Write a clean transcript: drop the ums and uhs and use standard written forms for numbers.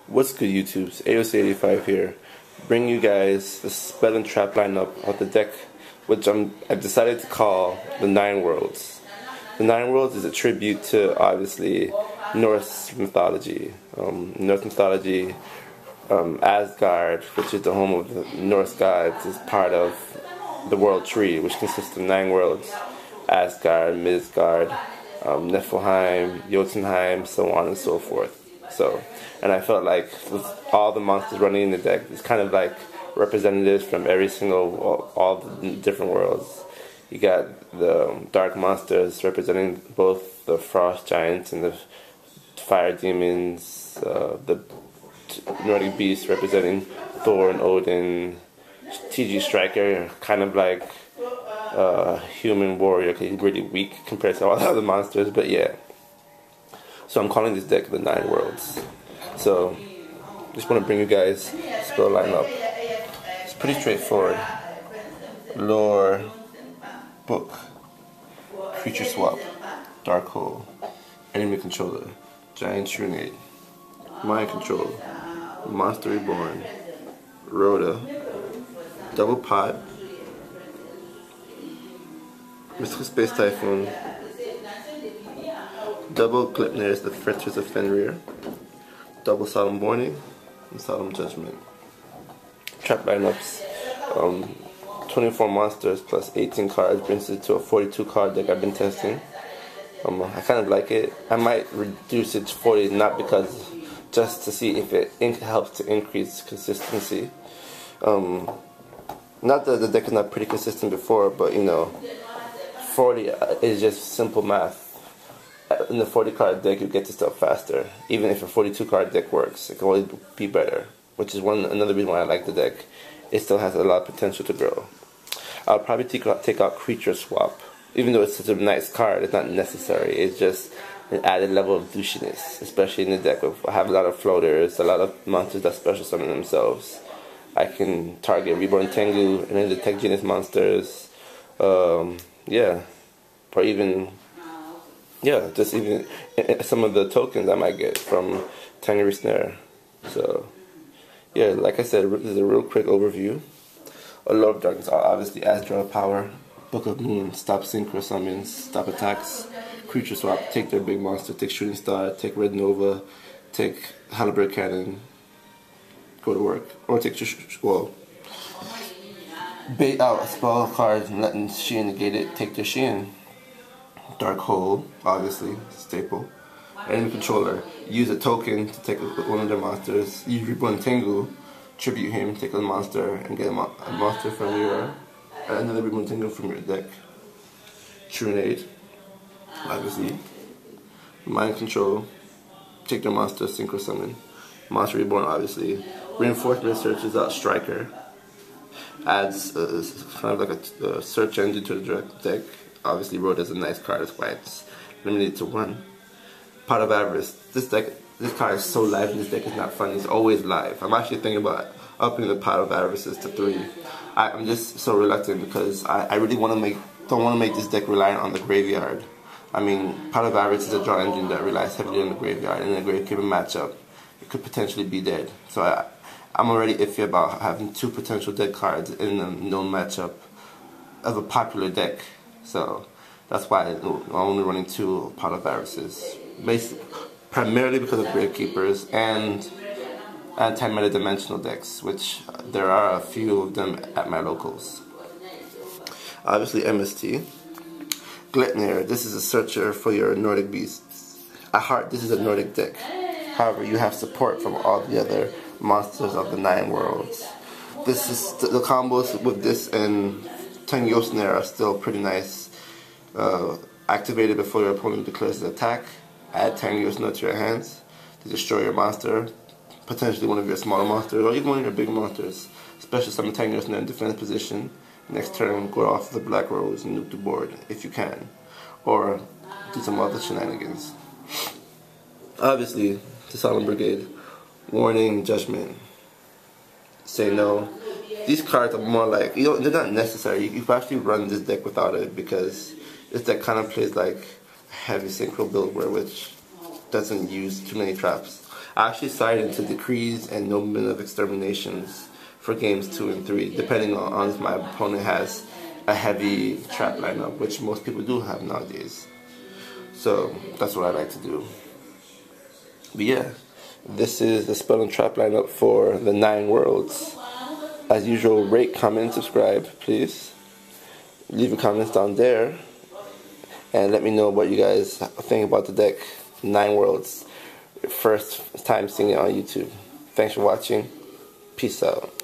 What's good, YouTube's AOC85 here, bringing you guys the spell and trap lineup of the deck, which I've decided to call the Nine Worlds. The Nine Worlds is a tribute to, obviously, Norse mythology. Asgard, which is the home of the Norse gods, is part of the world tree, which consists of 9 worlds: Asgard, Midgard, Niflheim, Jotunheim, so on and so forth. And I felt like with all the monsters running in the deck, it's kind of like representatives from every single, all the different worlds. You got the dark monsters representing both the frost giants and the fire demons, the Nordic beasts representing Thor and Odin, TG Striker, kind of like human warrior, because he's really weak compared to all the other monsters, but yeah. So I'm calling this deck the Nine Worlds. So just want to bring you guys spell lineup. It's pretty straightforward. Lore, book, creature swap, dark hole, enemy controller, giant trunade, mind control, monster reborn, Rhoda, double pot, mystical space typhoon, double Glipnir, the Fetters of Fenrir, double Solemn Warning, and Solemn Judgment. Trap lineups, 24 monsters plus 18 cards brings it to a 42 card deck I've been testing. I kind of like it. I might reduce it to 40, not because, just to see if it helps to increase consistency. Not that the deck is not pretty consistent before, but you know, 40 is just simple math. In the 40 card deck, you get to stuff faster. Even if a 42 card deck works, it can always be better, which is another reason why I like the deck. It still has a lot of potential to grow. I'll probably take out creature swap. Even though it's such a nice card, it's not necessary. It's just an added level of douchiness, especially in the deck. I have a lot of floaters, a lot of monsters that special summon themselves. I can target Reborn Tengu and then detect genus monsters. Yeah, or even. Yeah, just even some of the tokens I might get from Tangery Snare. So, yeah, like I said, this is a real quick overview. A lot of darkness, obviously, Astral Power, Book of Moon, stop synchro summons, stop attacks, creature swap, take their big monster, take Shooting Star, take Red Nova, take Halberd Cannon, go to work. Or take, bait out a spell card and letting Shein negate it, take their Shein. Dark Hole, obviously, staple. Enemy controller, use a token to take one of their monsters. Use Reborn Tengu, tribute him, take a monster, and get a monster from your, another Reborn Tengu from your deck. Trunade, obviously. Mind control, take their monster, synchro summon. Monster Reborn, obviously. Reinforcement searches out Striker. Adds kind of like a search engine to the deck. Obviously, Rhoda is a nice card, that's why it's limited to 1. Pot of Avarice. This card is so live in this deck, it's not fun. It's always live. I'm actually thinking about upping the Pot of Avarices to 3. I'm just so reluctant because I really don't want to make this deck reliant on the graveyard. I mean, Pot of Avarice is a draw engine that relies heavily on the graveyard, and in a given matchup, it could potentially be dead. So I'm already iffy about having 2 potential dead cards in a known matchup of a popular deck. So that's why I'm only running 2 Pot of Avarices, primarily because of Gravekeepers and anti-meta dimensional decks, which there are a few of them at my locals. Obviously MST. Glipnir, this is a searcher for your Nordic beasts. At heart, this is a Nordic deck. However, you have support from all the other monsters of the 9 worlds. This is the combos with this and Tangery Snare are still pretty nice. Activate it before your opponent declares an attack. Add Tangery Snare to your hands to destroy your monster, potentially one of your smaller monsters or even one of your big monsters. Special summon Tangery Snare in defense position. Next turn, go off the Black Rose and nuke the board if you can, or do some other shenanigans. Obviously, the Solemn Brigade, Warning, Judgment, Say No. These cards are more like, they're not necessary. You can actually run this deck without it because this deck kind of plays like a heavy synchro build which doesn't use too many traps. I actually sided into decrees and noblemen of exterminations for games 2 and 3, depending on if my opponent has a heavy trap lineup, which most people do have nowadays. So that's what I like to do. But yeah, this is the spell and trap lineup for the 9 worlds. As usual, rate, comment, subscribe, please. Leave your comments down there. And let me know what you guys think about the deck. 9 worlds. First time seeing it on YouTube. Thanks for watching. Peace out.